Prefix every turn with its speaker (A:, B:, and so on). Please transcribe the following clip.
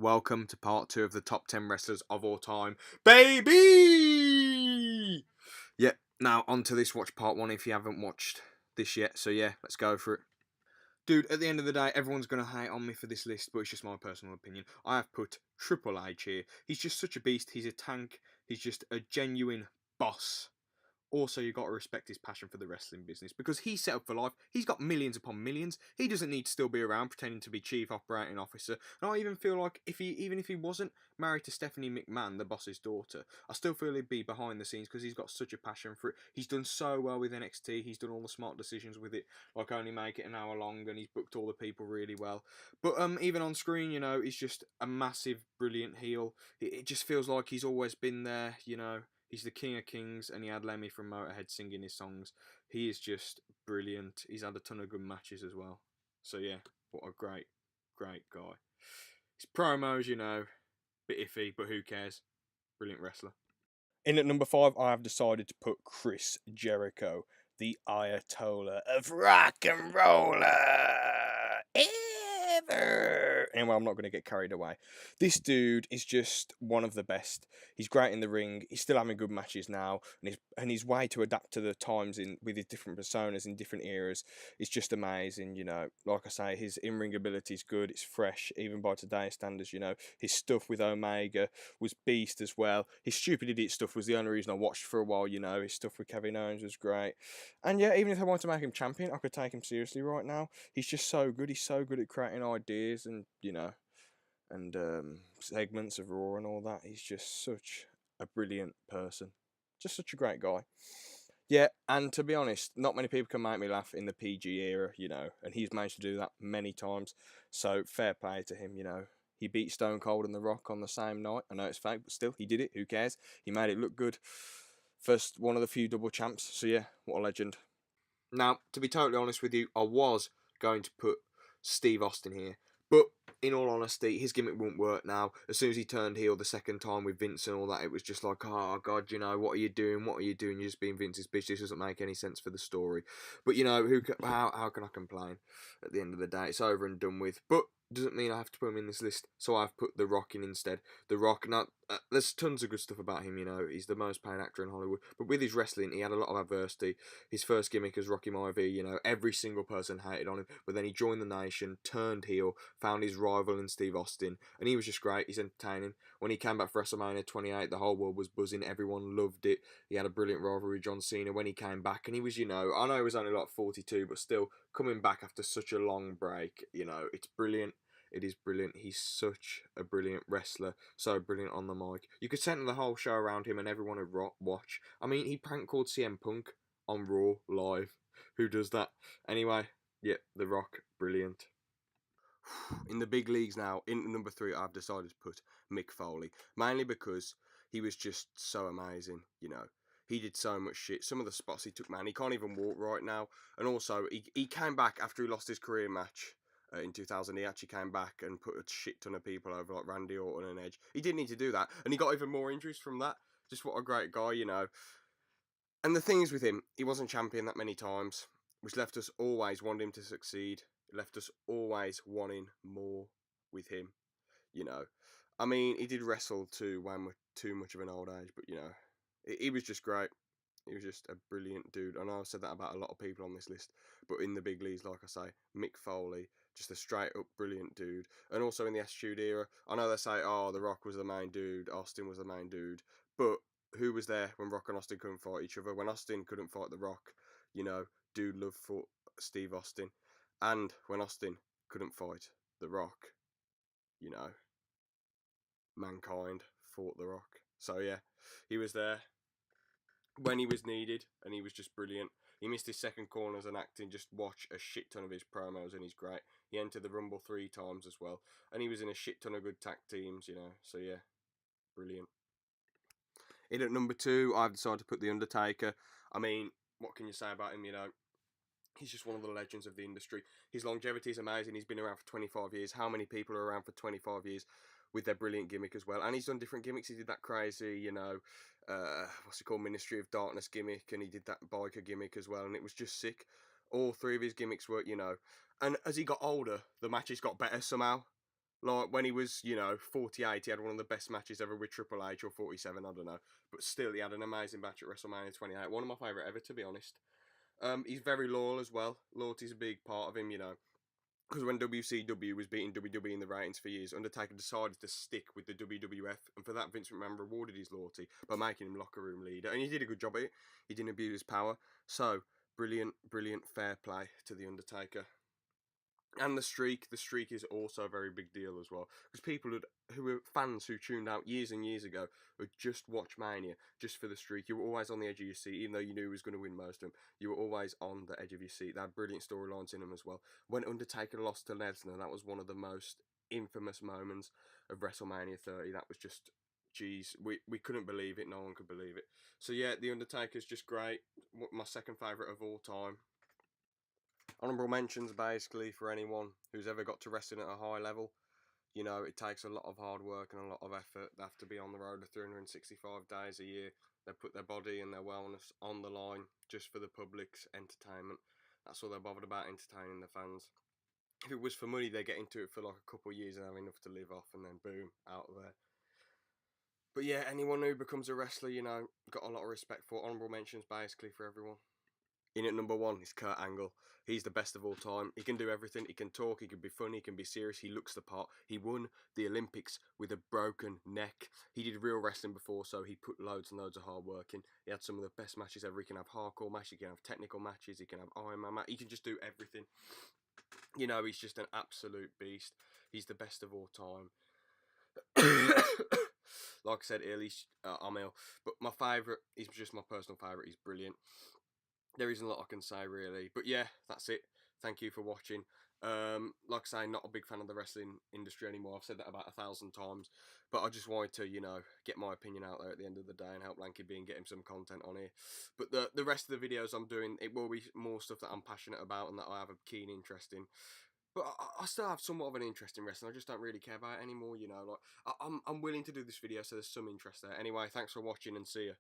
A: welcome to part 2 of the top 10 wrestlers of all time, baby! Yeah, now on to this, watch part 1 if you haven't watched this yet, so yeah, let's go for it. Dude, at the end of the day, everyone's going to hate on me for this list, but it's just my personal opinion. I have put Triple H here. He's just such a beast, he's a tank, he's just a genuine boss. Also, you got to respect his passion for the wrestling business because he's set up for life. He's got millions upon millions. He doesn't need to still be around pretending to be chief operating officer. And I even feel like even if he wasn't married to Stephanie McMahon, the boss's daughter, I still feel he'd be behind the scenes because he's got such a passion for it. He's done so well with NXT. He's done all the smart decisions with it, like only make it an hour long, and he's booked all the people really well. But even on screen, he's just a massive, brilliant heel. It just feels like he's always been there. He's the king of kings, and he had Lemmy from Motorhead singing his songs. He is just brilliant. He's had a ton of good matches as well. So yeah, what a great, great guy. His promos, bit iffy, but who cares? Brilliant wrestler.
B: In at number 5, I have decided to put Chris Jericho, the Ayatollah of rock and roller ever. Anyway, I'm not going to get carried away. This dude is just one of the best. He's great in the ring. He's still having good matches now, and his way to adapt to the times with his different personas in different eras is just amazing. Like I say, his in-ring ability is good. It's fresh, even by today's standards. His stuff with Omega was beast as well. His stupid idiot stuff was the only reason I watched for a while. His stuff with Kevin Owens was great. And yeah, even if I wanted to make him champion, I could take him seriously right now. He's just so good. He's so good at creating ideas and segments of Raw and all that. He's just such a brilliant person. Just such a great guy. Yeah, and to be honest, not many people can make me laugh in the PG era, and he's managed to do that many times. So fair play to him. He beat Stone Cold and The Rock on the same night. I know it's fake, but still, he did it. Who cares? He made it look good. First one of the few double champs. So yeah, what a legend.
A: Now, to be totally honest with you, I was going to put Steve Austin here, but in all honesty, his gimmick won't work now. As soon as he turned heel the second time with Vince and all that, it was just like, oh god, what are you doing? What are you doing? You're just being Vince's bitch. This doesn't make any sense for the story. But how can I complain? At the end of the day, it's over and done with. But doesn't mean I have to put him in this list, so I've put The Rock in instead. The Rock, now, there's tons of good stuff about him, he's the most paid actor in Hollywood, but with his wrestling, he had a lot of adversity. His first gimmick as Rocky Maivia, every single person hated on him, but then he joined the Nation, turned heel, found his rival in Steve Austin, and he was just great. He's entertaining. When he came back for WrestleMania 28, the whole world was buzzing, everyone loved it. He had a brilliant rivalry with John Cena when he came back, and he was, I know he was only like 42, but still, coming back after such a long break, it's brilliant. It is brilliant. He's such a brilliant wrestler. So brilliant on the mic. You could center the whole show around him and everyone would watch. I mean, he prank called CM Punk on Raw live. Who does that? Anyway, yeah, The Rock, brilliant.
B: In the big leagues now, in number 3, I've decided to put Mick Foley. Mainly because he was just so amazing, He did so much shit. Some of the spots he took, man, he can't even walk right now. And also, he came back after he lost his career match in 2000. He actually came back and put a shit ton of people over, like Randy Orton and Edge. He didn't need to do that. And he got even more injuries from that. Just what a great guy, And the thing is with him, he wasn't champion that many times, which left us always wanting him to succeed. It left us always wanting more with him, you know. I mean, he did wrestle too when we're too much of an old age, but he was just great. He was just a brilliant dude. I know I've said that about a lot of people on this list, but in the big leagues, like I say, Mick Foley, just a straight up brilliant dude. And also in the Attitude Era, I know they say, oh, The Rock was the main dude, Austin was the main dude, but who was there when Rock and Austin couldn't fight each other? When Austin couldn't fight The Rock, dude loved fought Steve Austin. And when Austin couldn't fight The Rock, you know, Mankind fought The Rock. So yeah, he was there when he was needed, and he was just brilliant. He missed his second corners and acting. Just watch a shit ton of his promos, and he's great. He entered the Rumble 3 times as well, and he was in a shit ton of good tag teams, So yeah, brilliant. In at number 2, I've decided to put The Undertaker. I mean, what can you say about him? He's just one of the legends of the industry. His longevity is amazing. He's been around for 25 years. How many people are around for 25 years with their brilliant gimmick as well? And he's done different gimmicks. He did that crazy, what's it called, Ministry of Darkness gimmick, and he did that biker gimmick as well, and it was just sick. All 3 of his gimmicks were, And as he got older, the matches got better somehow. Like when he was, 48, he had one of the best matches ever with Triple H, or 47, I don't know. But still, he had an amazing match at WrestleMania 28. One of my favourite ever, to be honest. He's very loyal as well. Loyalty's a big part of him, because when WCW was beating WWE in the ratings for years, Undertaker decided to stick with the WWF, and for that, Vince McMahon rewarded his loyalty by making him locker room leader, and he did a good job at it. He didn't abuse his power. So, brilliant, brilliant, fair play to the Undertaker. And the streak is also a very big deal as well, because people who were fans who tuned out years and years ago would just watch Mania just for the streak. You were always on the edge of your seat, even though you knew he was going to win most of them. You were always on the edge of your seat. They had brilliant storylines in them as well. When Undertaker lost to Lesnar, that was one of the most infamous moments of WrestleMania 30. That was just, jeez, we couldn't believe it. No one could believe it. So yeah, the Undertaker's just great. My second favourite of all time. Honourable mentions basically for anyone who's ever got to wrestling at a high level. It takes a lot of hard work and a lot of effort. They have to be on the road 365 days a year. They put their body and their wellness on the line just for the public's entertainment. That's all they're bothered about, entertaining the fans. If it was for money, they get into it for like a couple of years and have enough to live off, and then boom, out of there. But yeah, anyone who becomes a wrestler, got a lot of respect for. Honourable mentions basically for everyone. In at number 1 is Kurt Angle. He's the best of all time. He can do everything. He can talk. He can be funny. He can be serious. He looks the part. He won the Olympics with a broken neck. He did real wrestling before, so he put loads and loads of hard work in. He had some of the best matches ever. He can have hardcore matches. He can have technical matches. He can have Iron Man matches. He can just do everything. He's just an absolute beast. He's the best of all time. Like I said earlier, I'm ill. But my favourite, he's just my personal favourite. He's brilliant. There isn't a lot I can say really, but yeah, that's it. Thank you for watching. Like I say, not a big fan of the wrestling industry anymore. I've said that about 1,000 times, but I just wanted to, get my opinion out there at the end of the day and help Lanky B and get him some content on here. But the rest of the videos I'm doing, it will be more stuff that I'm passionate about and that I have a keen interest in. But I still have somewhat of an interest in wrestling. I just don't really care about it anymore. I'm willing to do this video, so there's some interest there. Anyway, thanks for watching and see ya.